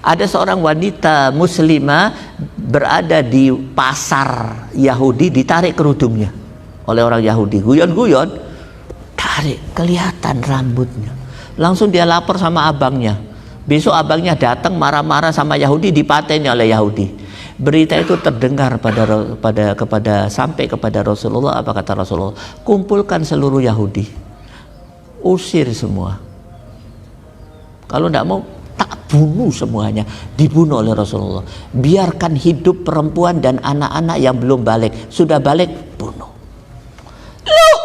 Ada seorang wanita muslimah berada di pasar Yahudi, ditarik kerudungnya oleh orang Yahudi. Guyon-guyon, tarik, kelihatan rambutnya. Langsung dia lapor sama abangnya. Besok abangnya datang marah-marah sama Yahudi, dipateni oleh Yahudi. Berita itu terdengar sampai kepada Rasulullah. Apa kata Rasulullah? Kumpulkan seluruh Yahudi, usir semua. Kalau tidak mau, tak bunuh semuanya. Dibunuh oleh Rasulullah. Biarkan hidup perempuan dan anak-anak yang belum balik. Sudah balik, bunuh. Loh,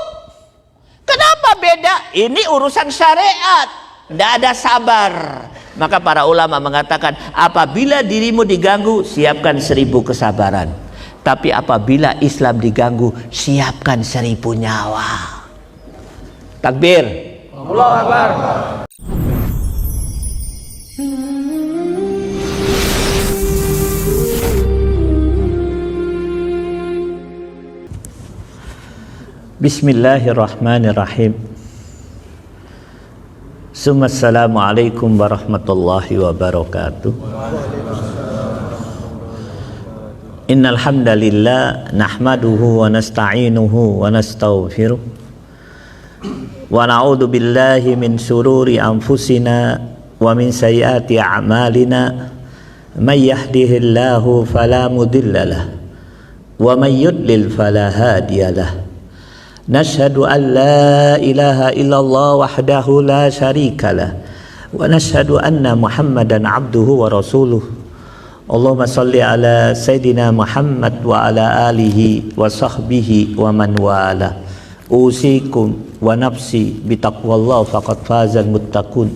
kenapa beda? Ini urusan syariat, tidak ada sabar. Maka para ulama mengatakan, apabila dirimu diganggu, siapkan 1000 kesabaran. Tapi apabila Islam diganggu, siapkan 1000 nyawa. Takbir. Allahu Akbar. Bismillahirrahmanirrahim. Assalamualaikum warahmatullahi wabarakatuh. Innal hamdalillah nahmaduhu wa nasta'inuhu wa nastaghfiruh wa na'udzu billahi min shururi anfusina wa min sayyiati a'malina may yahdihillahu fala mudilla lahu wa may yudlil fala hadiya lahu. Nashhadu an la ilaha illallah wahdahu la syarika lah wa nashhadu anna Muhammadan abduhu wa rasuluh. Allahumma salli ala Sayyidina Muhammad wa ala alihi wa sahbihi wa man wala. Usikum wa nafsi bitaqwallah faqad fazal muttaqun.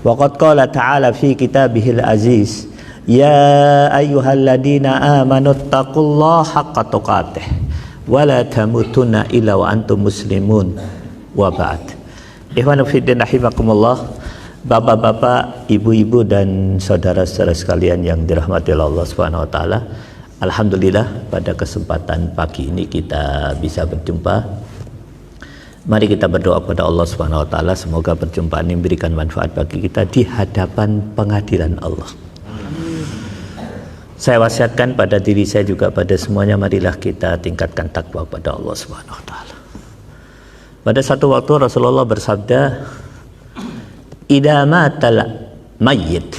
Wa qad qala ta'ala fi kitabihil aziz, ya ayyuhalladzina amanu taqullaha haqqa tuqatih wala tamutunna illa wa antum muslimun wa ba'd. Ikhwanu fiddin rahimakumullah, bapak-bapak, ibu-ibu dan saudara-saudara sekalian yang dirahmati Allah Subhanahu wa taala. Alhamdulillah pada kesempatan pagi ini kita bisa berjumpa. Mari kita berdoa kepada Allah Subhanahu wa taala, semoga perjumpaan ini memberikan manfaat bagi kita di hadapan pengadilan Allah. Saya wasiatkan pada diri saya juga pada semuanya, marilah kita tingkatkan takwa pada Allah Subhanahu wa taala. Pada satu waktu Rasulullah bersabda, "Idza matal mayyit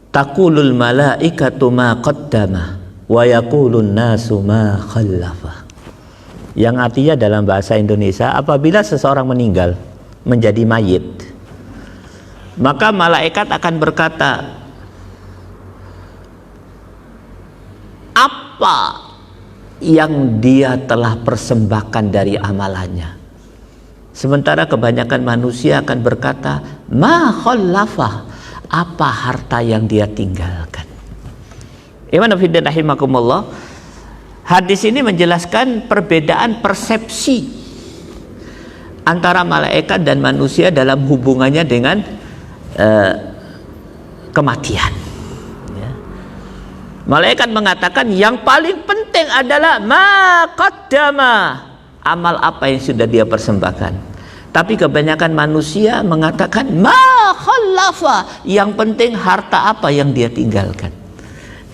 taqulul malaikatu ma qaddama wa yaqulun nasu ma khallafa." Yang artinya dalam bahasa Indonesia, apabila seseorang meninggal menjadi mayit, maka malaikat akan berkata, apa yang dia telah persembahkan dari amalannya. Sementara kebanyakan manusia akan berkata, ma khallafa, apa harta yang dia tinggalkan. Iman fillah rahimakumullah. Hadis ini menjelaskan perbedaan persepsi antara malaikat dan manusia dalam hubungannya dengan kematian. Ya. Malaikat mengatakan yang paling penting adalah ma qaddama, amal apa yang sudah dia persembahkan. Tapi kebanyakan manusia mengatakan ma khallafa, yang penting harta apa yang dia tinggalkan.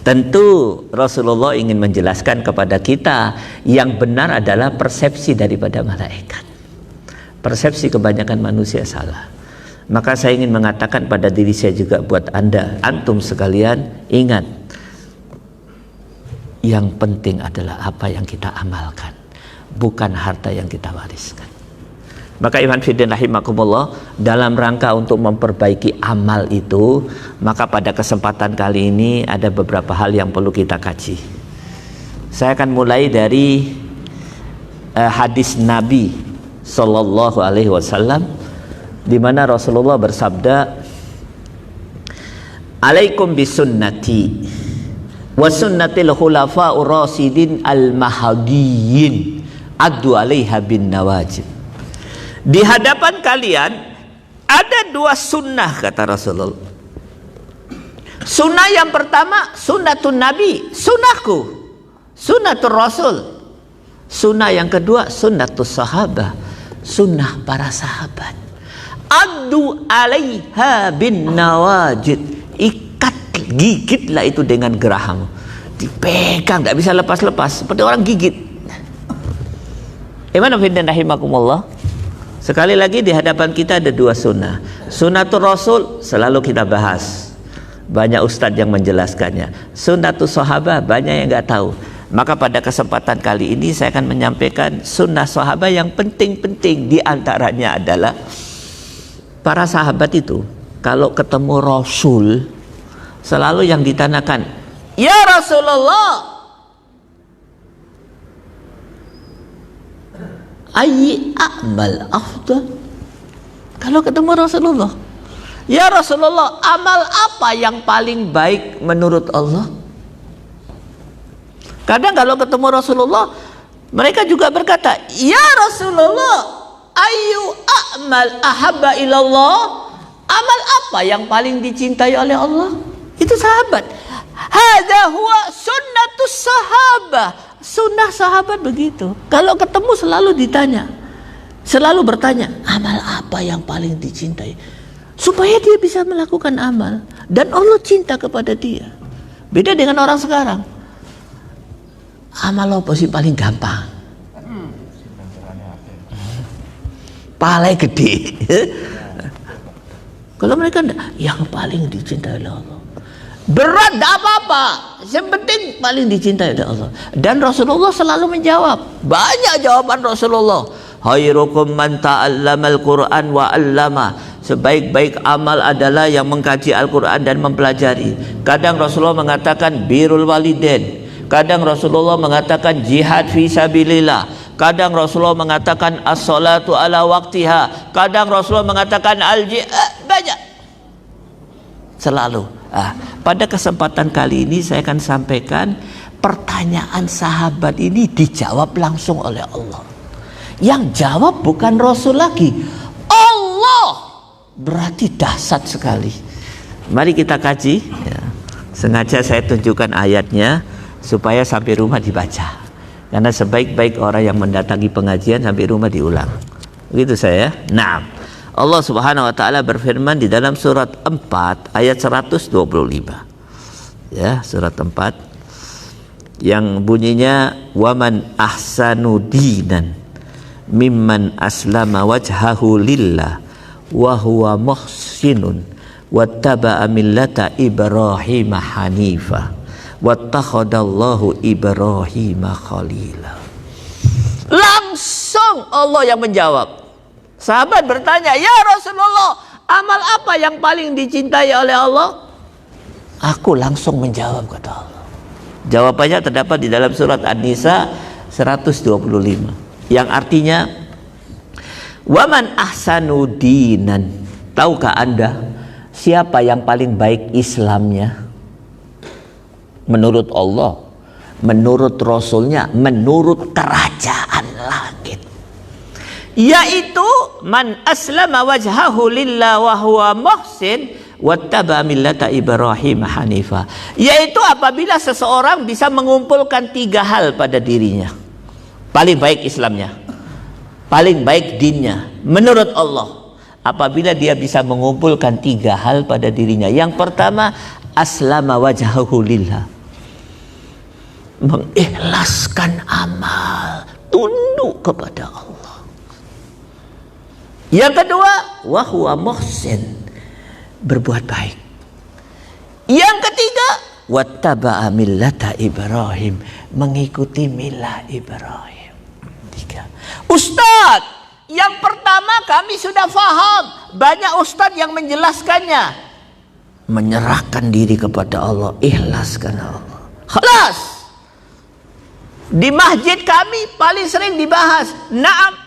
Tentu Rasulullah ingin menjelaskan kepada kita yang benar adalah persepsi daripada malaikat. Persepsi kebanyakan manusia salah. Maka saya ingin mengatakan pada diri saya juga, buat Anda, antum sekalian, ingat, yang penting adalah apa yang kita amalkan, bukan harta yang kita wariskan. Maka iman fiddin rahimakumullah, dalam rangka untuk memperbaiki amal itu, maka pada kesempatan kali ini ada beberapa hal yang perlu kita kaji. Saya akan mulai dari hadis Nabi Sallallahu Alaihi Wasallam, di mana Rasulullah bersabda, "Alaikum bisunnati wa sunnatil khulafa'ur rasyidin al-mahdiyyin addu 'alaiha bin nawajib." Di hadapan kalian ada 2 sunnah, kata Rasulullah. Sunnah yang pertama sunnatun Nabi, sunnahku, sunnatul Rasul. Sunnah yang kedua sunnatus sahabah, sunnah para sahabat. Addu alaiha bin nawajid, ikat, gigitlah itu dengan geraham, dipegang, tidak bisa lepas-lepas, seperti orang gigit. Iman fillah rahimakumullah. Sekali lagi di hadapan kita ada dua sunnah. Sunnatul Rasul selalu kita bahas, banyak ustadz yang menjelaskannya. Sunnatul sahabat banyak yang nggak tahu. Maka pada kesempatan kali ini saya akan menyampaikan sunnah sahabat yang penting-penting. Di antaranya adalah para sahabat itu kalau ketemu Rasul selalu yang ditanyakan, ya Rasulullah, ayyi a'mal afdal. Kalau ketemu Rasulullah, ya Rasulullah, amal apa yang paling baik menurut Allah? Kadang kalau ketemu Rasulullah, mereka juga berkata, ya Rasulullah, ayyu a'mal ahabba ilallah, amal apa yang paling dicintai oleh Allah? Itu sahabat. Hadza huwa sunnatus sahabah. Sunnah sahabat begitu. Kalau ketemu selalu ditanya, selalu bertanya, amal apa yang paling dicintai? Supaya dia bisa melakukan amal dan Allah cinta kepada dia. Beda dengan orang sekarang. Amal apa sih paling gampang? Paling gede. Kalau mereka yang paling dicintai oleh Allah, berat tidak apa-apa, yang penting paling dicintai oleh Allah. Dan Rasulullah selalu menjawab, banyak jawaban Rasulullah. Khairukum man ta'allamal Qur'an wa 'allama. Sebaik-baik amal adalah yang mengkaji Al-Quran dan mempelajari. Kadang Rasulullah mengatakan birrul walidain, kadang Rasulullah mengatakan jihad fi sabilillah, kadang Rasulullah mengatakan as-salatu ala waqtiha, kadang Rasulullah mengatakan al-jihad, banyak. Selalu. Pada kesempatan kali ini saya akan sampaikan pertanyaan sahabat ini dijawab langsung oleh Allah. Yang jawab bukan Rasul lagi, Allah. Berarti dahsyat sekali. Mari kita kaji ya. Sengaja saya tunjukkan ayatnya supaya sampai rumah dibaca, karena sebaik-baik orang yang mendatangi pengajian sampai rumah diulang. Begitu saya. Nah, Allah Subhanahu wa taala berfirman di dalam surat 4 ayat 125. Ya, surat 4 yang bunyinya waman ahsanu dinan mimman aslama wajhahu lillah wa huwa muhsinun wattaba'a millata Ibrahim hanifa wattakhadallahu Ibrahim khalila. Langsung Allah yang menjawab. Sahabat bertanya, ya Rasulullah, amal apa yang paling dicintai oleh Allah? Aku langsung menjawab, kata Allah. Jawabannya terdapat di dalam surat An-Nisa 125, yang artinya waman ahsanu dinan. Tahukah Anda siapa yang paling baik Islamnya? Menurut Allah, menurut Rasulnya, menurut kerajaan langit, yaitu man aslama wajhahu lillah wa huwa muhsin wattaba millata Ibrahim hanifa, yaitu apabila seseorang bisa mengumpulkan 3 hal pada dirinya. Paling baik Islamnya, paling baik dinnya menurut Allah, apabila dia bisa mengumpulkan 3 hal pada dirinya. Yang pertama, aslama wajhahu lillah, mengikhlaskan amal, tunduk kepada Allah. Yang kedua, wa huwa muhsin, berbuat baik. Yang ketiga, wattaba'a millata Ibrahim, mengikuti milah Ibrahim. 3. Ustadz, yang pertama kami sudah faham, banyak ustadz yang menjelaskannya. Menyerahkan diri kepada Allah, ikhlaskan Allah. Khalas. Di masjid kami paling sering dibahas. Naam.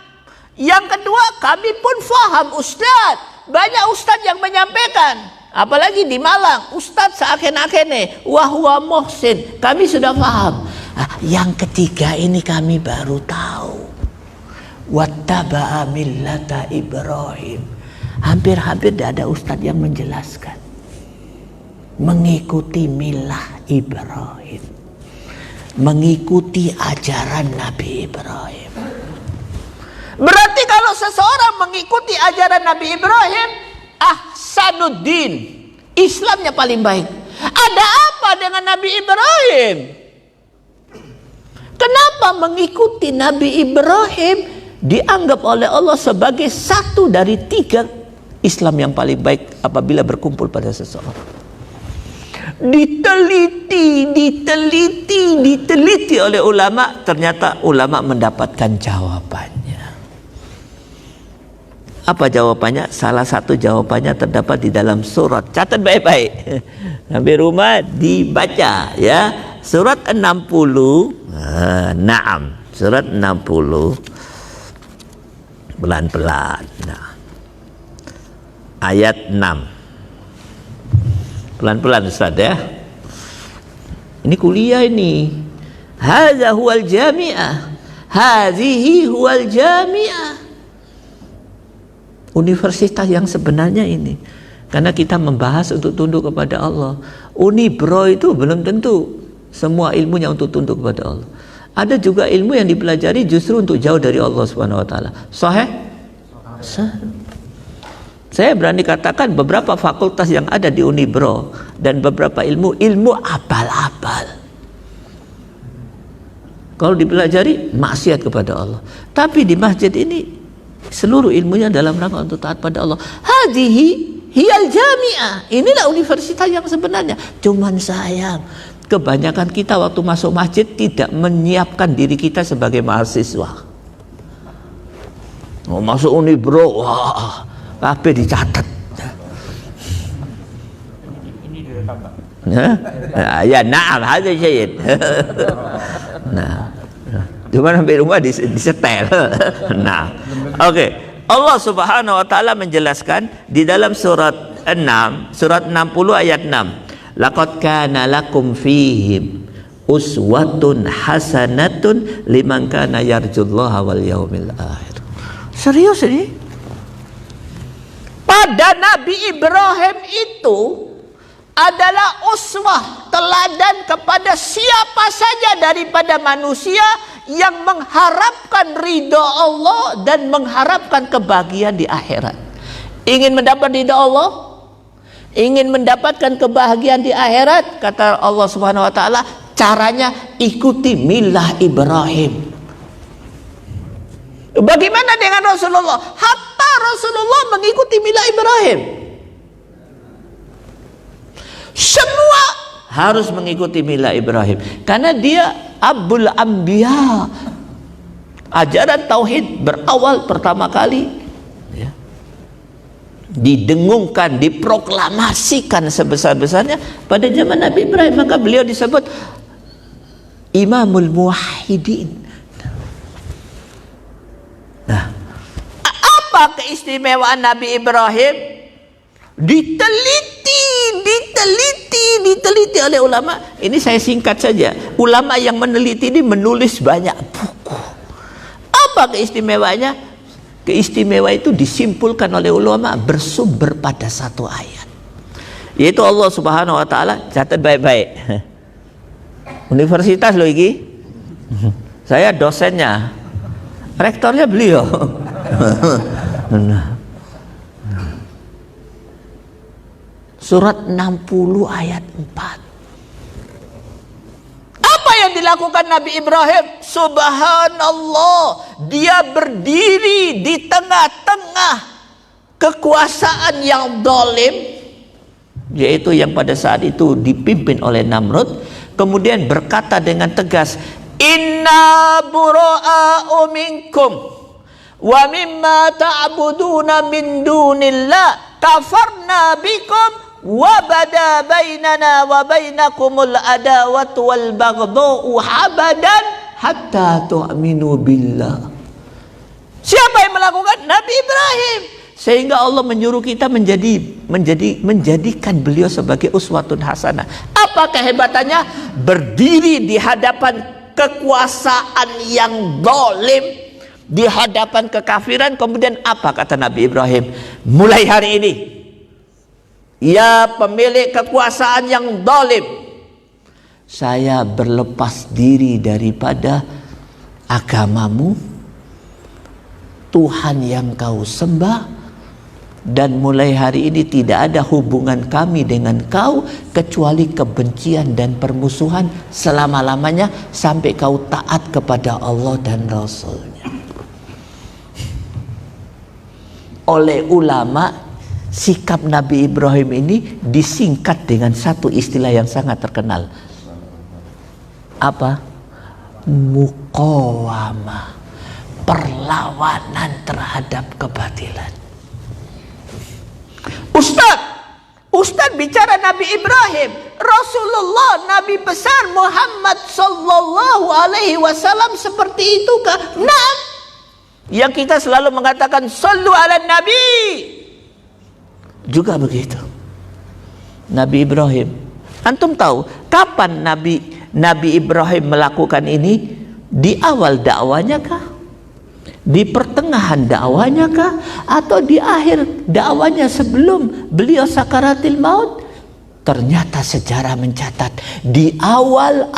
Yang kedua, kami pun faham ustadz. Banyak ustadz yang menyampaikan. Apalagi di Malang, ustadz seaken-akene wahwa muhsin, kami sudah paham. Yang ketiga ini kami baru tahu, wattaba'a millata Ibrahim. Hampir-hampir tidak ada ustadz yang menjelaskan. Mengikuti milah Ibrahim, mengikuti ajaran Nabi Ibrahim. Berarti kalau seseorang mengikuti ajaran Nabi Ibrahim, ahsanuddin, Islamnya paling baik. Ada apa dengan Nabi Ibrahim? Kenapa mengikuti Nabi Ibrahim dianggap oleh Allah sebagai satu dari 3 Islam yang paling baik apabila berkumpul pada seseorang? Diteliti oleh ulama, ternyata ulama mendapatkan jawabannya. Apa jawabannya? Salah satu jawabannya terdapat di dalam surat. Catat baik-baik. Sampai rumah dibaca ya. Surat 60. Naam, surat 60. Pelan-pelan. Nah. Ayat 6. Pelan-pelan Ustaz ya. Ini kuliah ini. Hadza huwal jami'ah. Hadhihi huwal jami'ah. Universitas yang sebenarnya ini. Karena kita membahas untuk tunduk kepada Allah. Unibro itu belum tentu semua ilmunya untuk tunduk kepada Allah. Ada juga ilmu yang dipelajari justru untuk jauh dari Allah Subhanahu wa taala. Sahih? Sahih. Saya berani katakan beberapa fakultas yang ada di Unibro dan beberapa ilmu abal-abal. Kalau dipelajari maksiat kepada Allah. Tapi di masjid ini seluruh ilmunya dalam rangka untuk taat pada Allah. Hadhihi hiyal jami'ah. Inilah universitas yang sebenarnya. Cuman sayang, kebanyakan kita waktu masuk masjid tidak menyiapkan diri kita sebagai mahasiswa. Mau masuk Unibro, wah, kabeh dicatat. Ini direkam, Pak. Ya, na'am, hadza syait. Nah, cuma sampai rumah disetel. Nah, oke. Allah Subhanahu wa taala menjelaskan di dalam surat 6, surat 60 ayat 6. Laqad kana lakum fihim uswatun hasanatun liman kana yarjullaha wal yaumil akhir. Serius ini? Pada Nabi Ibrahim itu adalah uswah, teladan kepada siapa saja daripada manusia yang mengharapkan ridha Allah dan mengharapkan kebahagiaan di akhirat. Ingin mendapat ridha Allah, ingin mendapatkan kebahagiaan di akhirat, kata Allah Subhanahu wa taala, caranya ikuti milah Ibrahim. Bagaimana dengan Rasulullah? Hatta Rasulullah mengikuti milah Ibrahim. Semua harus mengikuti milah Ibrahim karena dia Abul Anbiya. Ajaran tauhid berawal pertama kali ya, didengungkan, diproklamasikan sebesar-besarnya pada zaman Nabi Ibrahim. Maka beliau disebut Imamul Muwahhidin. Nah, apa keistimewaan Nabi Ibrahim? Diteliti oleh ulama. Ini saya singkat saja. Ulama yang meneliti ini menulis banyak buku. Apa keistimewaannya? Keistimewa itu disimpulkan oleh ulama bersumber pada satu ayat. Yaitu Allah Subhanahu wa taala, catat baik-baik. Universitas loh iki. Saya dosennya. Rektornya beliau. Surat 60 ayat 4. Apa yang dilakukan Nabi Ibrahim? Subhanallah, dia berdiri di tengah-tengah kekuasaan yang zalim, yaitu yang pada saat itu dipimpin oleh Namrud, kemudian berkata dengan tegas, inna bura'a'u minkum wa mimma ta'buduna min dunillah kafarna bikum wa bada bainana wa bainakumul adawatu wal baghdha'u habadan hatta tu'minu billah. Siapa yang melakukan? Nabi Ibrahim. Sehingga Allah menyuruh kita menjadikan beliau sebagai uswatun hasanah. Apa kehebatannya? Berdiri di hadapan kekuasaan yang zalim, di hadapan kekafiran. Kemudian apa kata Nabi Ibrahim? Mulai hari ini, ya pemilik kekuasaan yang zalim, saya berlepas diri daripada agamamu Tuhan yang kau sembah, dan mulai hari ini tidak ada hubungan kami dengan kau kecuali kebencian dan permusuhan selama-lamanya sampai kau taat kepada Allah dan Rasul-Nya. Oleh ulama, sikap Nabi Ibrahim ini disingkat dengan satu istilah yang sangat terkenal. Apa? Muqawamah, perlawanan terhadap kebatilan. Ustaz bicara Nabi Ibrahim, Rasulullah, Nabi besar Muhammad sallallahu alaihi wasallam seperti itukah? Nah, yang kita selalu mengatakan sallu ala nabi juga begitu. Nabi Ibrahim, antum tahu kapan Nabi Ibrahim melakukan ini? Di awal dakwanya kah? Di pertengahan dakwanya kah? Atau di akhir dakwanya sebelum beliau sakaratil maut? Ternyata sejarah mencatat di awal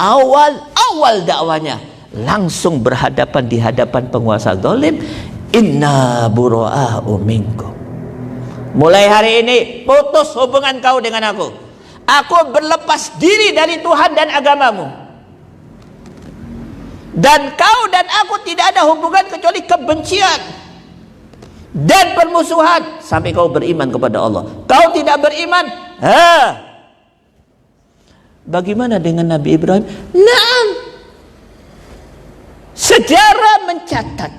dakwanya langsung berhadapan di hadapan penguasa zalim. Inna bura'a'u minkum. Mulai hari ini putus hubungan kau dengan aku. Aku berlepas diri dari Tuhan dan agamamu. Dan kau dan aku tidak ada hubungan kecuali kebencian dan permusuhan sampai kau beriman kepada Allah. Kau tidak beriman, bagaimana dengan Nabi Ibrahim? Naam. Sejarah mencatat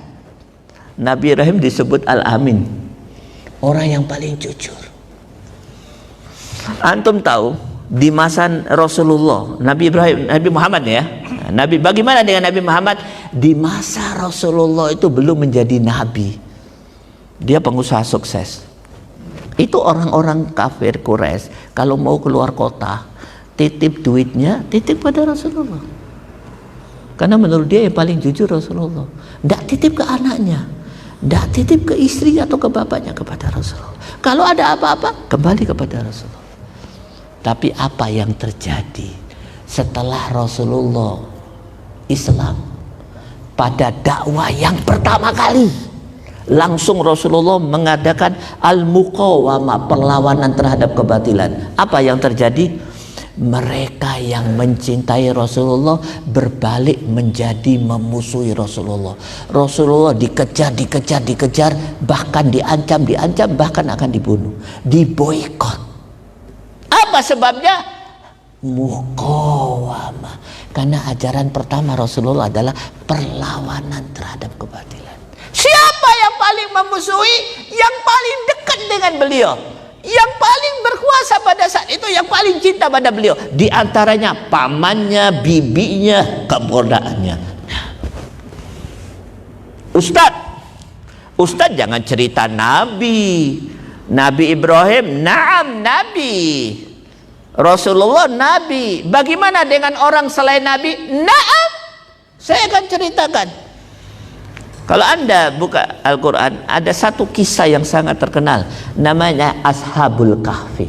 Nabi Ibrahim disebut Al-Amin, orang yang paling jujur. Antum tahu di masa Rasulullah, Nabi Muhammad ya. Bagaimana dengan Nabi Muhammad? Di masa Rasulullah itu belum menjadi nabi. Dia pengusaha sukses. Itu orang-orang kafir Quraisy kalau mau keluar kota, titip duitnya, titip pada Rasulullah. Karena menurut dia yang paling jujur Rasulullah. Tidak titip ke anaknya, tidak titip ke istri atau ke bapaknya, kepada Rasulullah. Kalau ada apa-apa, kembali kepada Rasulullah. Tapi apa yang terjadi setelah Rasulullah Islam, pada dakwah yang pertama kali langsung Rasulullah mengadakan al-muqawamah, perlawanan terhadap kebatilan. Apa yang terjadi? Mereka yang mencintai Rasulullah berbalik menjadi memusuhi Rasulullah. Rasulullah dikejar, bahkan diancam, bahkan akan dibunuh, diboikot. Apa sebabnya? Muqawamah. Karena ajaran pertama Rasulullah adalah perlawanan terhadap kebatilan. Siapa yang paling memusuhi? Yang paling dekat dengan beliau, yang paling berkuasa pada saat itu, yang paling cinta pada beliau. Di antaranya pamannya, bibinya, keponakannya. Ustadz jangan cerita Nabi Ibrahim, naam Nabi. Rasulullah Nabi. Bagaimana dengan orang selain Nabi? Naam, saya akan ceritakan. Kalau Anda buka Al-Quran, ada satu kisah yang sangat terkenal, namanya Ashabul Kahfi.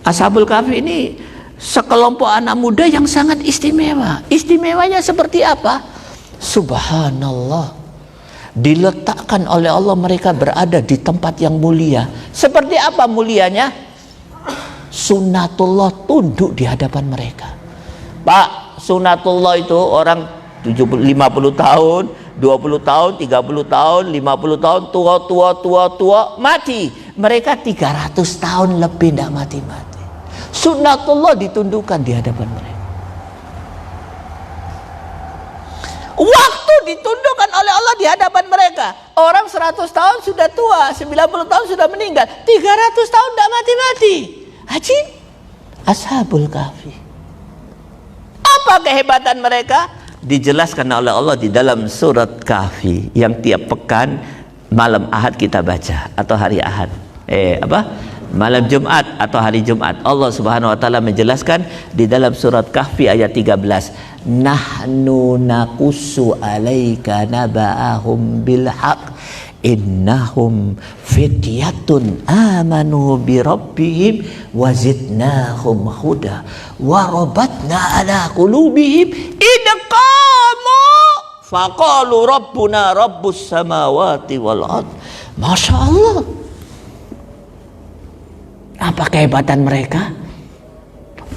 Ashabul Kahfi ini sekelompok anak muda yang sangat istimewa. Istimewanya seperti apa? Subhanallah, diletakkan oleh Allah mereka berada di tempat yang mulia. Seperti apa mulianya? Sunnatullah tunduk di hadapan mereka. Pak, sunnatullah itu orang 50 tahun, 20 tahun, 30 tahun, 50 tahun, tua, mati. Mereka 300 tahun lebih tidak mati-mati. Sunnatullah ditundukkan di hadapan mereka. Waktu ditundukkan oleh Allah di hadapan mereka. Orang 100 tahun sudah tua, 90 tahun sudah meninggal, 300 tahun tidak mati-mati. Haji, Ashabul Kahfi. Apa kehebatan mereka? Dijelaskan oleh Allah di dalam surat Kahfi yang tiap pekan malam Ahad kita baca, atau hari Ahad. Malam Jumat atau hari Jumat. Allah Subhanahu wa taala menjelaskan di dalam surat Kahfi ayat 13. Nahnu naqussu 'alaika naba'ahum bil haqq innahum fityatun amanu bi rabbihim wazidnahum huda wa rabatna ala qulubihim idqamu Faqalu rabbuna rabbus samawati wal ard. Masya Allah. Apa kehebatan mereka?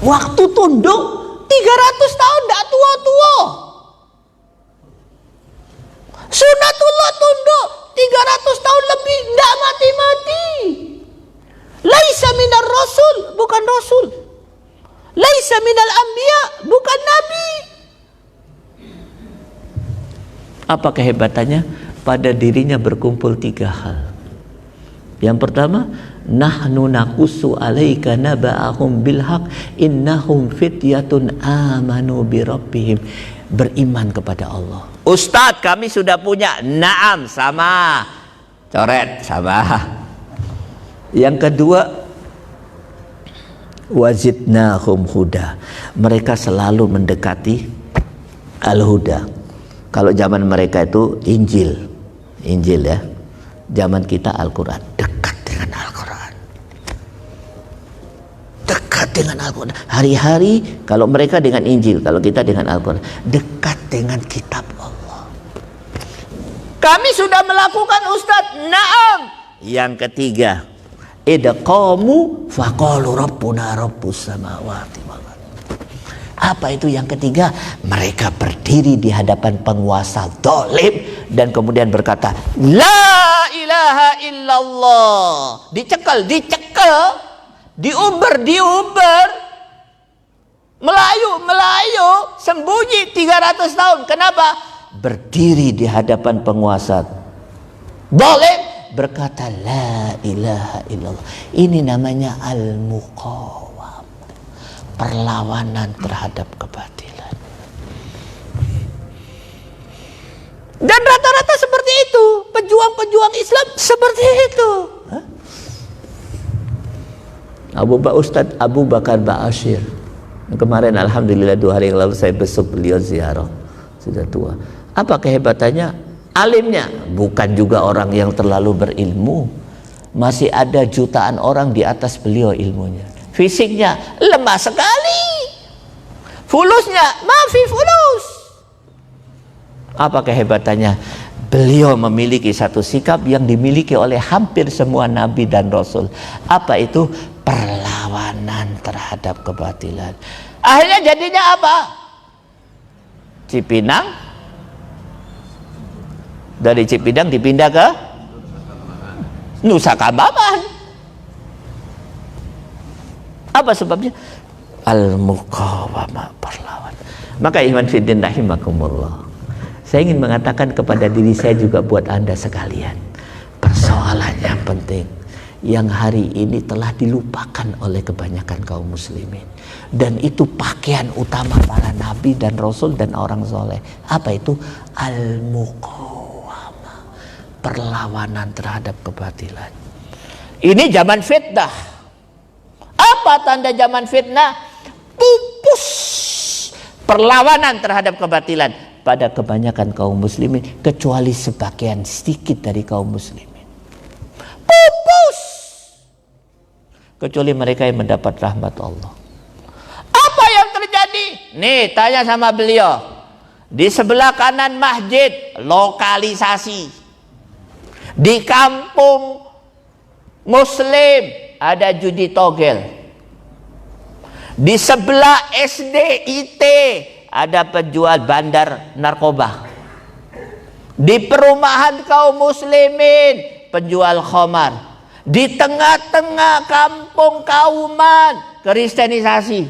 Waktu tunduk 300 tahun tidak tua-tua. Sunatullah tunduk 300 tahun lebih tidak mati-mati. Laisa minar rasul, bukan rasul. Laisa minal anbiya, bukan nabi. Apa kehebatannya? Pada dirinya berkumpul 3 hal. Yang pertama, nahnu naqussu 'alaika naba'ahum bil haqq innahum fityatun amanu bi rabbihim. Beriman kepada Allah. Ustadz, kami sudah punya. Naam, sama. Coret, sama. Yang kedua, wazidnahum huda. Mereka selalu mendekati al-huda. Kalau zaman mereka itu Injil ya. Zaman kita Al-Quran. Dekat dengan Al-Quran. Dekat dengan Al-Quran. Hari-hari kalau mereka dengan Injil, kalau kita dengan Al-Quran. Dekat dengan kitab Allah. Kami sudah melakukan, Ustadz. Naam. Yang ketiga, idqamu faqalu rabbuna rabbus samawati wal ard. Apa itu yang ketiga? Mereka berdiri di hadapan penguasa zalim dan kemudian berkata, la ilaha illallah. Dicekel, diuber, Melayu, sembunyi 300 tahun. Kenapa? Berdiri di hadapan penguasa zalim, berkata la ilaha illallah. Ini namanya al-muqawam, perlawanan terhadap kebatilan. Dan rata-rata seperti itu, pejuang-pejuang Islam seperti itu. Ustadz Abu Bakar Ba'asyir, kemarin alhamdulillah 2 hari yang lalu saya besok beliau ziarah, sudah tua. Apa kehebatannya? Alimnya bukan juga orang yang terlalu berilmu. Masih ada jutaan orang di atas beliau ilmunya. Fisiknya lemah sekali. Fulusnya mafi fulus. Apa kehebatannya? Beliau memiliki satu sikap yang dimiliki oleh hampir semua nabi dan rasul. Apa itu? Perlawanan terhadap kebatilan. Akhirnya jadinya apa? Cipinang. Dari Cipinang dipindah ke Nusa Kambangan. Apa sebabnya? Al-muqawamah, perlawan. Maka iman fiddin rahimakumullah, saya ingin mengatakan kepada diri saya juga buat Anda sekalian, persoalan yang penting yang hari ini telah dilupakan oleh kebanyakan kaum muslimin, dan itu pakaian utama para nabi dan rasul dan orang soleh. Apa itu? Al-muqawamah, perlawanan terhadap kebatilan. Ini zaman fitnah. Apa tanda zaman fitnah? Pupus perlawanan terhadap kebatilan pada kebanyakan kaum muslimin, kecuali sebagian sedikit dari kaum muslimin. Pupus, kecuali mereka yang mendapat rahmat Allah. Apa yang terjadi? Nih, tanya sama beliau. Di sebelah kanan masjid, lokalisasi. Di kampung muslim ada judi togel. Di sebelah SD IT ada penjual bandar narkoba. Di perumahan kaum muslimin penjual khamar. Di tengah-tengah kampung kauman kristenisasi.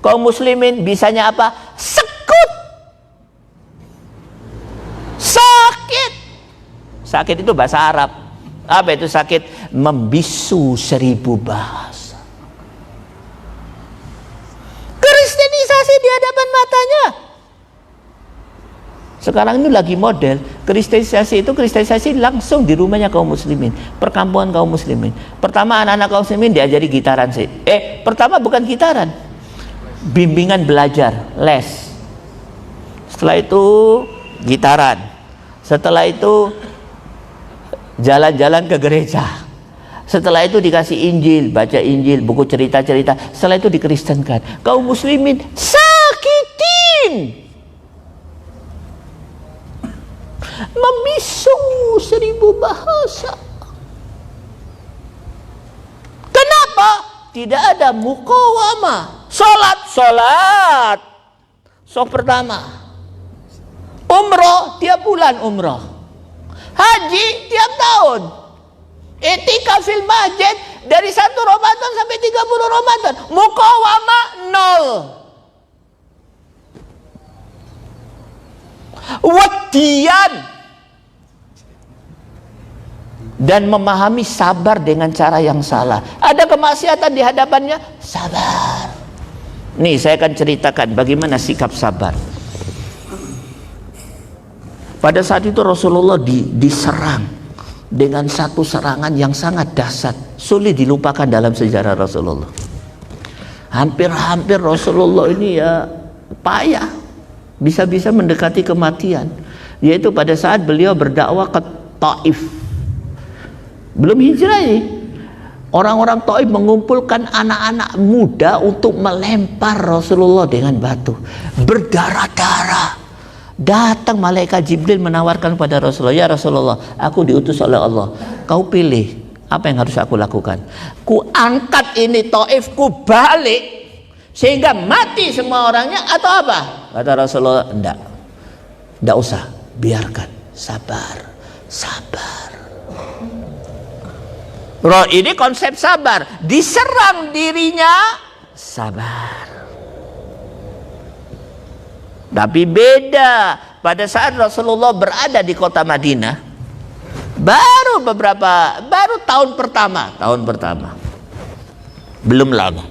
Kaum muslimin bisanya apa? Sekut. Sakit. Sakit itu bahasa Arab. Apa itu sakit? Membisu 1000 bahasa. Kristenisasi di hadapan matanya. Sekarang ini lagi model kristenisasi langsung di rumahnya kaum muslimin, perkampungan kaum muslimin. Pertama anak-anak kaum muslimin diajari gitaran sih. Pertama bukan gitaran, bimbingan belajar, les. Setelah itu gitaran. Setelah itu jalan-jalan ke gereja. Setelah itu dikasih Injil, baca Injil, buku cerita-cerita. Setelah itu dikristenkan. Kaum muslimin sakitin. Membisu 1000 bahasa. Kenapa? Tidak ada muqawamah. Salat. Soft pertama. Umroh tiap bulan umroh. Haji tiap tahun. Etikaf fil masjid dari 1 Ramadan sampai 30 Ramadan. Muqawamah 0. Wadian. Dan memahami sabar dengan cara yang salah. Ada kemaksiatan di hadapannya, sabar. Nih saya akan ceritakan bagaimana sikap sabar. Pada saat itu Rasulullah diserang dengan satu serangan yang sangat dahsyat, sulit dilupakan dalam sejarah Rasulullah. Hampir-hampir Rasulullah ini ya payah, bisa-bisa mendekati kematian, yaitu pada saat beliau berdakwah ke Taif. Belum hijrah ini, orang-orang Taif mengumpulkan anak-anak muda untuk melempar Rasulullah dengan batu, berdarah-darah. Datang malaikat Jibril menawarkan pada Rasulullah, ya Rasulullah, aku diutus oleh Allah, kau pilih apa yang harus aku lakukan. Ku angkat ini Taif, ku balik sehingga mati semua orangnya, atau apa? Kata Rasulullah, enggak usah, biarkan, sabar. Ini konsep sabar. Diserang dirinya, sabar. Tapi beda pada saat Rasulullah berada di kota Madinah, baru tahun pertama, belum lama,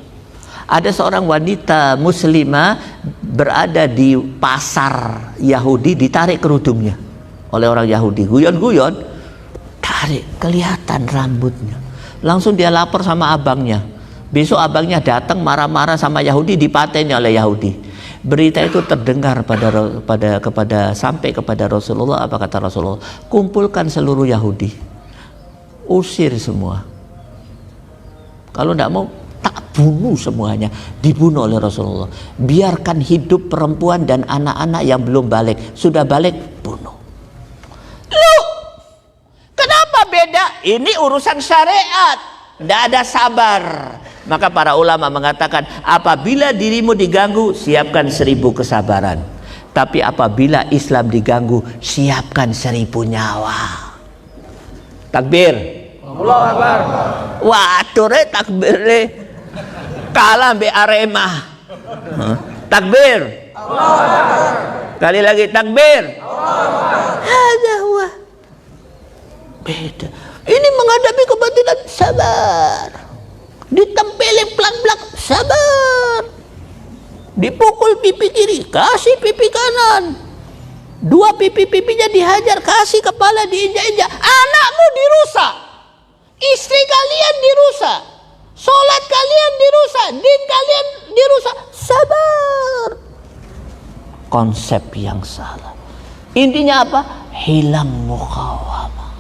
ada seorang wanita muslimah berada di pasar Yahudi, ditarik kerudungnya oleh orang Yahudi, guyon-guyon, tarik, kelihatan rambutnya. Langsung dia lapor sama abangnya. Besok abangnya datang marah-marah sama Yahudi, dipateni oleh Yahudi. Berita itu terdengar sampai kepada Rasulullah. Apa kata Rasulullah? Kumpulkan seluruh Yahudi, usir semua. Kalau tidak mau, tak bunuh semuanya. Dibunuh oleh Rasulullah. Biarkan hidup perempuan dan anak-anak yang belum balik. Sudah balik, bunuh. Loh, kenapa beda? Ini urusan syariat, tidak ada sabar. Maka para ulama mengatakan, apabila dirimu diganggu, siapkan 1000 kesabaran. Tapi apabila Islam diganggu, siapkan 1000 nyawa. Takbir. Allahu Akbar. Waduh, takbir kalah be Arema. Takbir. Allahu Akbar. Kali lagi takbir. Allahu Akbar. Beda. Ini menghadapi kebatilan, sabar. Ditempelin plak-plak, sabar. Dipukul pipi kiri, kasih pipi kanan. 2 pipi-pipinya dihajar, kasih kepala diinjak-injak. Anakmu dirusak, istri kalian dirusak, sholat kalian dirusak, din kalian dirusak, sabar. Konsep yang salah. Intinya apa? Hilang muqawamah.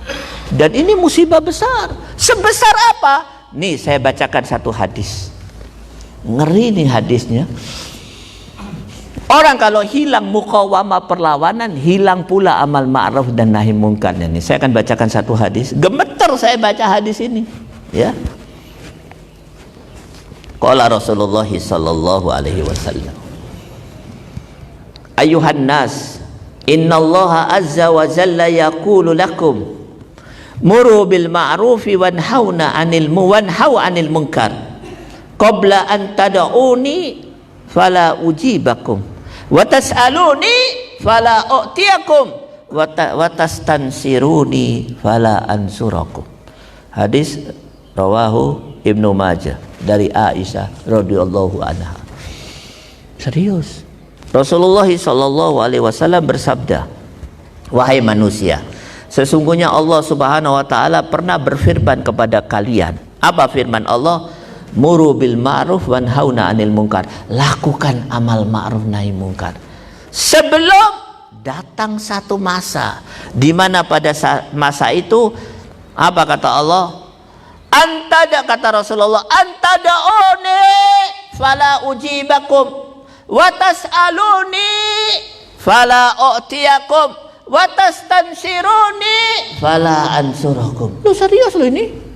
Dan ini musibah besar. Sebesar apa? Nih saya bacakan satu hadis. Ngeri nih hadisnya. Orang kalau hilang muqawamah perlawanan, hilang pula amal ma'ruf dan nahi mungkarnya. Nih saya akan bacakan satu hadis. Gemeter saya baca hadis ini, ya. Qala Rasulullah sallallahu alaihi wasallam, ayuhan nas, innallaha azza wa jalla yaqulu lakum muru bil ma'rufi wanhauna 'anil munkar qabla an tad'uni fala ujibakum wa tas'aluni fala u'tiyakum wa tastansiruni fala ansurakum. Hadis rawahu Ibnu Majah dari Aisyah radhiyallahu anha. Serius, Rasulullah sallallahu alaihi wasallam bersabda, wahai manusia, sesungguhnya Allah subhanahu wa ta'ala pernah berfirman kepada kalian. Apa firman Allah? Muru bil ma'ruf wanhauna 'anil munkar. Lakukan amal ma'ruf nahi munkar. Sebelum datang satu masa di mana pada masa itu apa kata Allah? Kata Rasulullah, antada'uni fala ujibakum wa tas'aluni fala u'tiyakum wa tastansiruni fala ansurakum. Lu serius lu ini?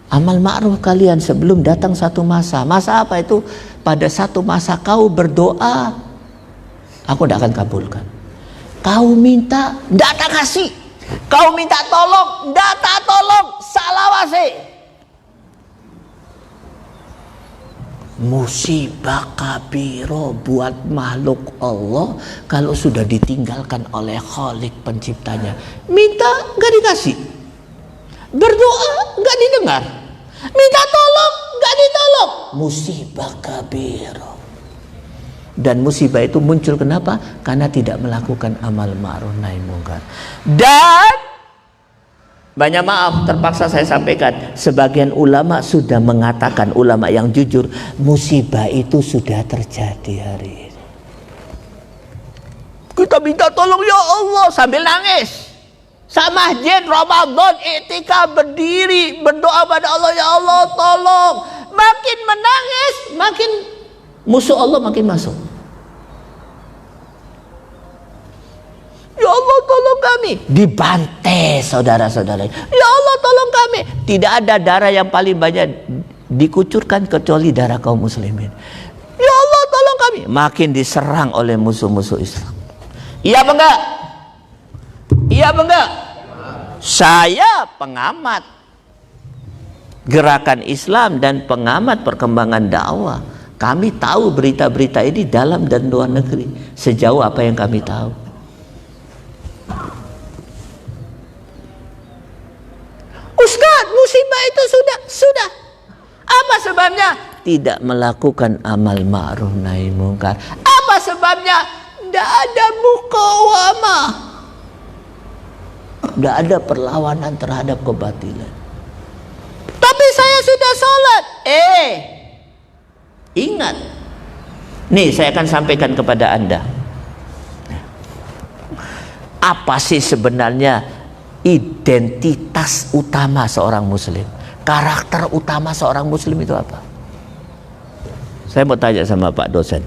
Amal ma'ruf kalian sebelum datang satu masa. Masa apa itu? Pada satu masa kau berdoa, aku tidak akan kabulkan. Kau minta, tidak tak kasih. Kau minta tolong, tidak tak tolong. Salawase. Musibah kabiro buat makhluk Allah kalau sudah ditinggalkan oleh Khalik penciptanya. Minta nggak dikasih, berdoa nggak didengar, minta tolong nggak ditolong. Musibah kabiro. Dan musibah itu muncul kenapa? Karena tidak melakukan amal ma'ruf nahi mungkar. Dan banyak maaf terpaksa saya sampaikan, sebagian ulama sudah mengatakan, ulama yang jujur, musibah itu sudah terjadi hari ini. Kita minta tolong ya Allah sambil nangis. Sama masjid Ramadan iktikaf berdiri berdoa pada Allah, ya Allah tolong. Makin menangis, makin musuh Allah makin masuk. Ya Allah tolong kami, dibantai saudara-saudara. Ya Allah tolong kami. Tidak ada darah yang paling banyak dikucurkan kecuali darah kaum muslimin. Ya Allah tolong kami, makin diserang oleh musuh-musuh Islam. Iya apa enggak? Iya apa enggak? Saya pengamat gerakan Islam dan pengamat perkembangan dakwah. Kami tahu berita-berita ini dalam dan luar negeri sejauh apa yang kami tahu. Ustaz, musibah itu sudah. Apa sebabnya? Tidak melakukan amal ma'ruf nahi mungkar. Apa sebabnya? Tidak ada mukawamah. Tidak ada perlawanan terhadap kebatilan. Tapi saya sudah sholat. Ingat. Nih saya akan sampaikan kepada Anda. Apa sih sebenarnya identitas utama seorang muslim? Karakter utama seorang muslim itu apa? Saya mau tanya sama Pak dosen.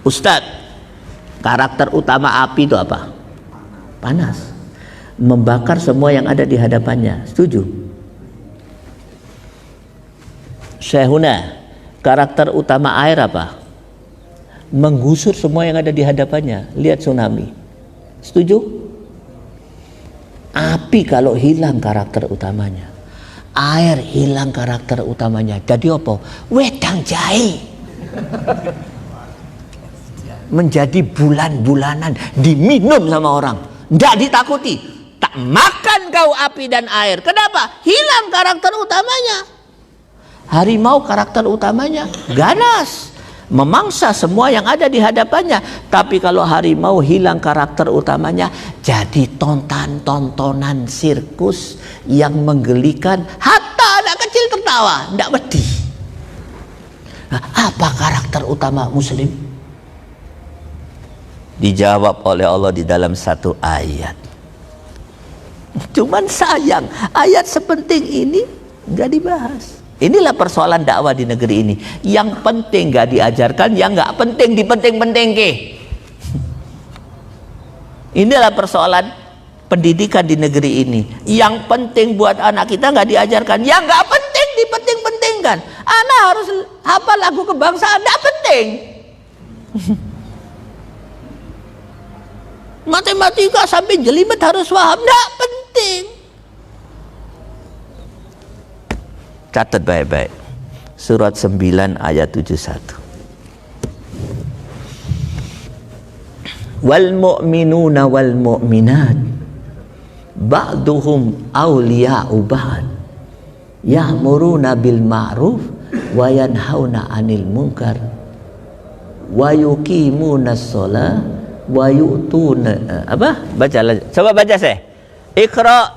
Ustadz, karakter utama api itu apa? Panas. Membakar semua yang ada di hadapannya. Setuju? Syekhuna, karakter utama air apa? Menggusur semua yang ada di hadapannya. Lihat tsunami. Setuju? Api kalau hilang karakter utamanya, air hilang karakter utamanya, jadi apa? Wedang jahe menjadi bulan-bulanan diminum sama orang, tidak ditakuti. Tak makan kau api dan air. Kenapa? Hilang karakter utamanya. Harimau karakter utamanya ganas, memangsa semua yang ada di hadapannya. Tapi kalau harimau hilang karakter utamanya, jadi tontonan sirkus yang menggelikan, hatta anak kecil tertawa, tidak wedi. Nah, apa karakter utama muslim? Dijawab oleh Allah di dalam satu ayat. Cuman sayang, ayat sepenting ini nggak dibahas. Inilah persoalan dakwah di negeri ini. Yang penting gak diajarkan, yang gak penting dipenting-penting ke. Inilah persoalan pendidikan di negeri ini. Yang penting buat anak kita gak diajarkan, yang gak penting dipenting-pentingkan. Anak harus hafal lagu kebangsaan, gak penting. Matematika sampai jelimet harus paham, gak penting. Catat baik-baik. Surat 9 ayat 71. Wal mu'minuna wal mu'minat ba'duhum awliya'u ba'd ya'muruna bil ma'ruf wa yanhauna 'anil munkar wa yuqimuna shalah wa yu'tuna coba baca saya. Iqra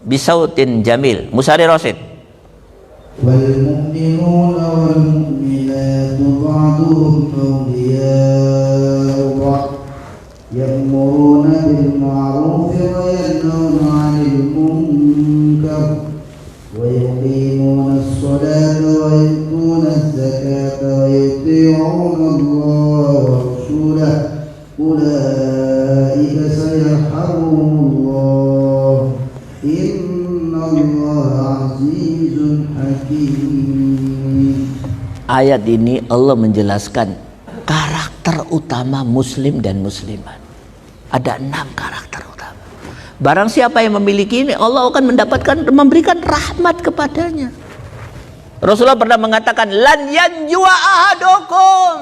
bisautin jamil. Musari Rasid. والمؤمنون والمؤمنات بعضهم أولياء بعض يأمرون بالمعروف وينهون عن المنكر ويقيمون الصلاة ويؤتون الزكاة ويطيعون الله ورسوله أولئك Innallaha azizun hakim. Ayat ini Allah menjelaskan karakter utama muslim dan muslimat. Ada 6 karakter utama. Barang siapa yang memiliki ini, Allah akan memberikan rahmat kepadanya. Rasulullah pernah mengatakan, lan yanjua ahadukum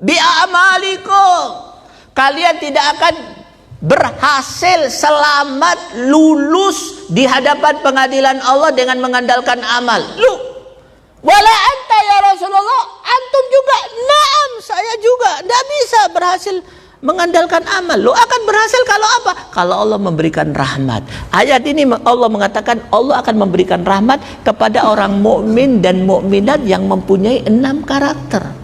bi'amalikum. Kalian tidak akan berhasil selamat lulus di hadapan pengadilan Allah dengan mengandalkan amal. Lu wala anta ya Rasulullah, antum juga. Naam, saya juga tidak bisa berhasil mengandalkan amal. Lu akan berhasil kalau apa? Kalau Allah memberikan rahmat. Ayat ini Allah mengatakan Allah akan memberikan rahmat kepada orang mukmin dan mukminat yang mempunyai 6 karakter.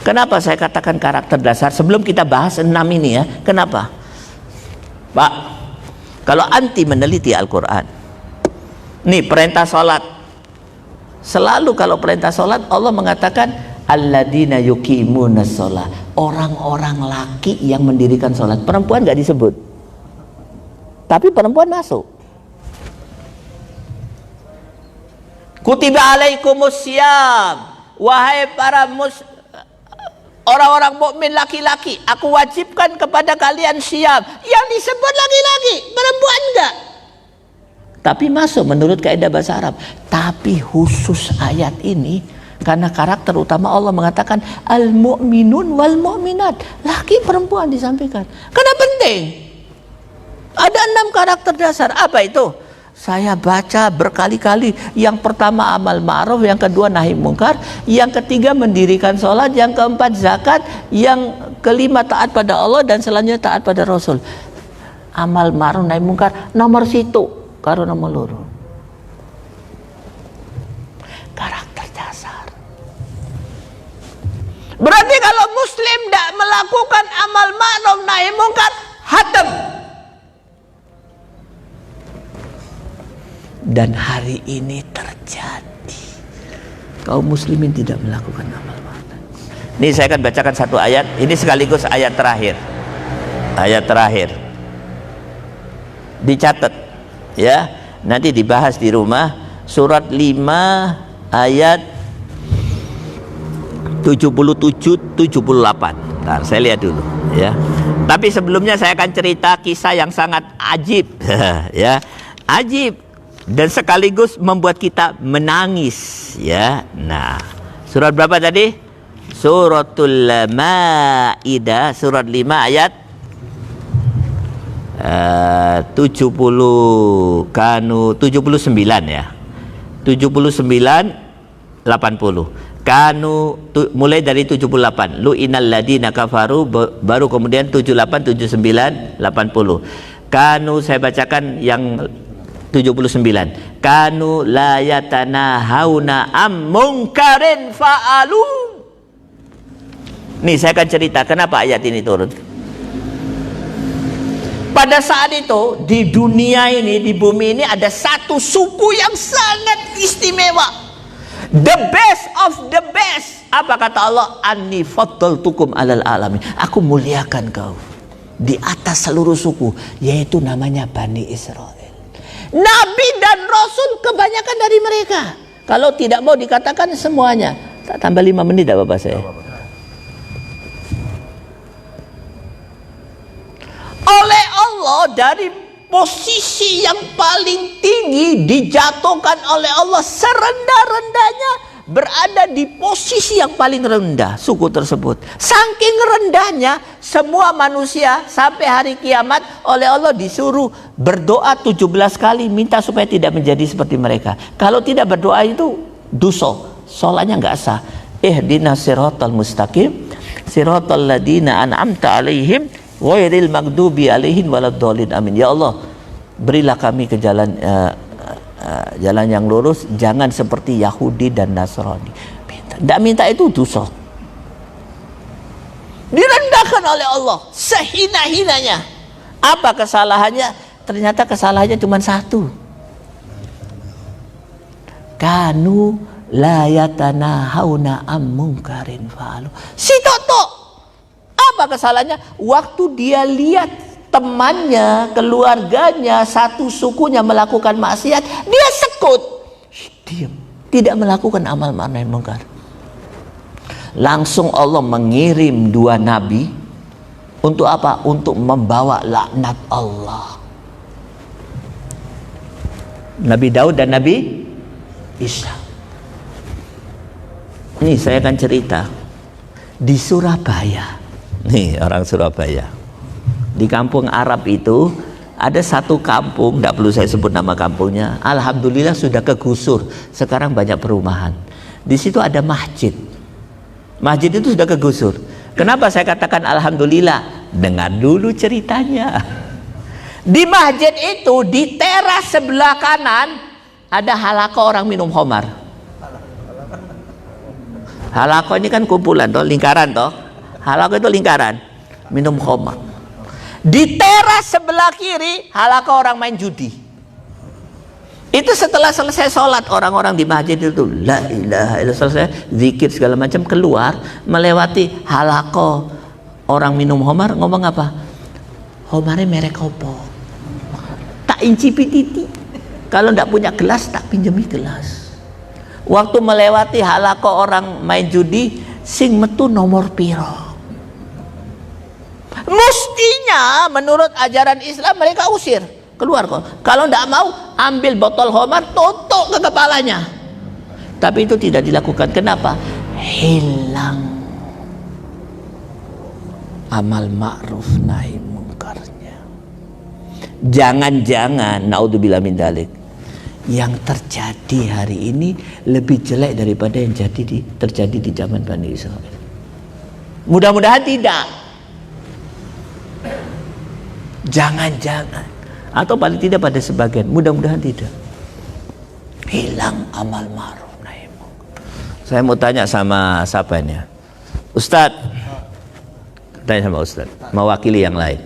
Kenapa saya katakan karakter dasar? Sebelum kita bahas 6 ini ya, kenapa? Pak, kalau anti meneliti Al-Quran, nih perintah sholat, selalu kalau perintah sholat Allah mengatakan alladzina yuqimunas sholat, orang-orang laki yang mendirikan sholat. Perempuan gak disebut, tapi perempuan masuk. Kutiba alaikumus syiyam, wahai para orang-orang mukmin laki-laki, aku wajibkan kepada kalian syiyam. Yang disebut laki-laki, perempuan enggak. Tapi masuk menurut kaidah bahasa Arab. Tapi khusus ayat ini, karena karakter utama Allah mengatakan al-mu'minun wal mu'minat, laki perempuan disampaikan. Karena penting. Ada 6 karakter dasar. Apa itu? Saya baca berkali-kali. Yang pertama amal ma'ruf, yang kedua nahi mungkar, yang ketiga mendirikan sholat, yang keempat zakat, yang kelima taat pada Allah, dan selanjutnya taat pada Rasul. Amal ma'ruf nahi mungkar nomor situ karo nomor loro. Karakter dasar. Berarti kalau muslim tidak melakukan amal ma'ruf nahi mungkar, hatam. Dan hari ini terjadi, kaum muslimin tidak melakukan amal ma'ruf. Ini saya akan bacakan satu ayat. Ini sekaligus ayat terakhir. Ayat terakhir. Dicatat ya, nanti dibahas di rumah. Surat 5 ayat 77-78. Nah, saya lihat dulu ya. Tapi sebelumnya saya akan cerita kisah yang sangat ajib ya. Ajib dan sekaligus membuat kita menangis ya. Nah, surat berapa tadi? Suratul Maidah, surat 5 ayat 79 ya. 79 80. Mulai dari 78. Lu innal ladina kafaru, baru kemudian 78 79 80. Saya bacakan yang 79. Kanu la yatanahawna am munkarin fa'alu. Nih saya akan cerita kenapa ayat ini turun. Pada saat itu di dunia ini, di bumi ini ada satu suku yang sangat istimewa. The best of the best. Apa kata Allah? Anni faddaltukum alal alamin. Aku muliakan kau di atas seluruh suku, yaitu namanya Bani Israel. Nabi dan Rasul kebanyakan dari mereka. Kalau tidak mau dikatakan semuanya. Tambah 5 menit Bapak saya. Oleh Allah dari posisi yang paling tinggi dijatuhkan oleh Allah serendah-rendahnya, berada di posisi yang paling rendah suku tersebut. Saking rendahnya semua manusia sampai hari kiamat oleh Allah disuruh berdoa 17 kali minta supaya tidak menjadi seperti mereka. Kalau tidak berdoa itu dosa, sholatnya nggak sah. Ihdinas siratal mustaqim siratal ladina an'amta alaihim ghairil maghdubi alaihim waladdallin. Amin. Ya Allah, berilah kami ke jalan jalan yang lurus, jangan seperti Yahudi dan Nasrani. Tidak minta itu dosa. Direndahkan oleh Allah sehina-hinanya. Apa kesalahannya? Ternyata kesalahannya cuma satu. Kanu la yatanahawna am munkarin fa'alu. Si Toto, apa kesalahannya? Waktu dia lihat temannya, keluarganya, satu sukunya melakukan maksiat, dia sekut, diam, tidak melakukan amal ma'ruf nahi munkar. Langsung Allah mengirim 2 nabi untuk apa? Untuk membawa laknat Allah. Nabi Daud dan Nabi Isa. Ini saya akan cerita di Surabaya. Nih orang Surabaya. Di kampung Arab itu ada satu kampung, tidak perlu saya sebut nama kampungnya. Alhamdulillah sudah kegusur. Sekarang banyak perumahan. Di situ ada masjid. Masjid itu sudah kegusur. Kenapa saya katakan alhamdulillah? Dengar dulu ceritanya. Di masjid itu, di teras sebelah kanan ada halaqah orang minum khamar. Halaqah ini kan kumpulan toh, lingkaran toh. Halaqah itu lingkaran, minum khamar. Di teras sebelah kiri halaqah orang main judi. Itu setelah selesai sholat, orang-orang di masjid itu la ilaha illallah, selesai zikir segala macam, keluar melewati halaqah orang minum khamar, ngomong apa? Khamarnya merek opo? Tak incipi titi. Kalau ndak punya gelas tak pinjemi gelas. Waktu melewati halaqah orang main judi, sing metu nomor piro. Mestinya menurut ajaran Islam mereka usir, keluar kok. Kalau ndak mau, ambil botol khamar, tutuk ke kepalanya. Tapi itu tidak dilakukan. Kenapa? Hilang amal ma'ruf nahi munkarnya. Jangan-jangan naudzubillah min dzalik, yang terjadi hari ini lebih jelek daripada yang terjadi di zaman Bani Israil. Mudah-mudahan tidak. Jangan-jangan, atau paling tidak pada sebagian, mudah-mudahan tidak. Hilang amal ma'ruf nahi munkar. Saya mau tanya sama siapanya, Ustadz, tanya sama Ustadz, mewakili yang lain.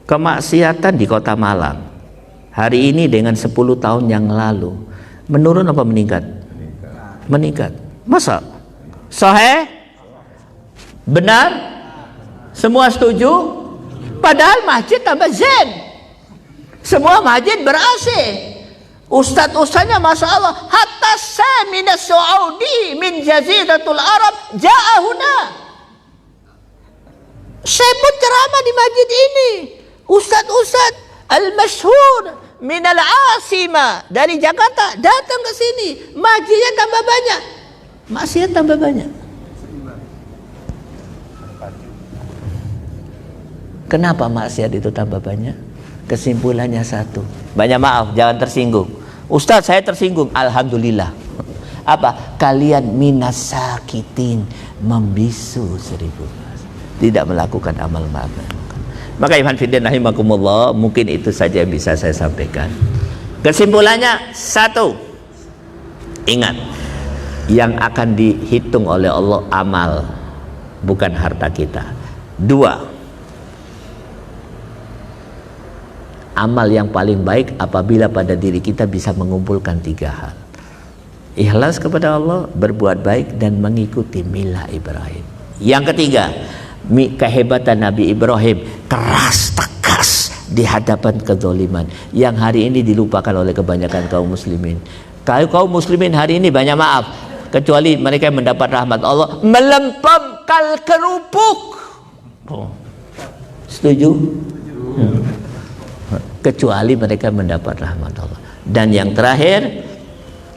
Kemaksiatan di Kota Malang hari ini dengan 10 tahun yang lalu menurun apa meningkat? Meningkat. Masa? Sahih? Benar? Semua setuju? Padahal masjid tambah zen. Semua masjid ber-AC. Ustadz-ustadznya Masya Allah, hatta saminas Saudi min jaziratul Arab ja'ahuna. Saya pun ceramah di masjid ini. Ustadz-ustadz al-masyhur min al-asima dari Jakarta datang ke sini. Masjidnya tambah banyak, maksiat tambah banyak. Kenapa maksiat itu tambah banyak? Kesimpulannya satu. Banyak maaf, jangan tersinggung. Ustadz, saya tersinggung. Alhamdulillah. Apa? Kalian minas sakitin, membisu 1000. Tidak melakukan amal ma'ruf. Maka iman fiddin rahimakumullah, mungkin itu saja yang bisa saya sampaikan. Kesimpulannya satu, ingat, yang akan dihitung oleh Allah amal, bukan harta kita. Dua, amal yang paling baik apabila pada diri kita bisa mengumpulkan 3 hal. Ikhlas kepada Allah, berbuat baik, dan mengikuti milah Ibrahim. Yang ketiga, kehebatan Nabi Ibrahim, keras tegas di hadapan kezaliman yang hari ini dilupakan oleh kebanyakan kaum muslimin. Kaum muslimin hari ini banyak maaf, kecuali mereka yang mendapat rahmat Allah, melempem kal kerupuk. Setuju? Kecuali mereka mendapat rahmat Allah. Dan yang terakhir,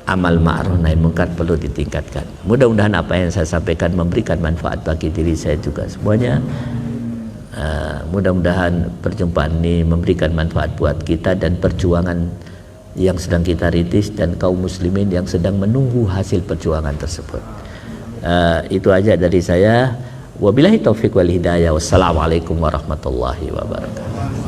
amal ma'ruf nahi munkar perlu ditingkatkan. Mudah-mudahan apa yang saya sampaikan memberikan manfaat bagi diri saya juga semuanya. Mudah-mudahan perjumpaan ini memberikan manfaat buat kita dan perjuangan yang sedang kita rintis dan kaum muslimin yang sedang menunggu hasil perjuangan tersebut. Itu aja dari saya. Wabillahi taufiq wal hidayah. Wassalamualaikum warahmatullahi wabarakatuh.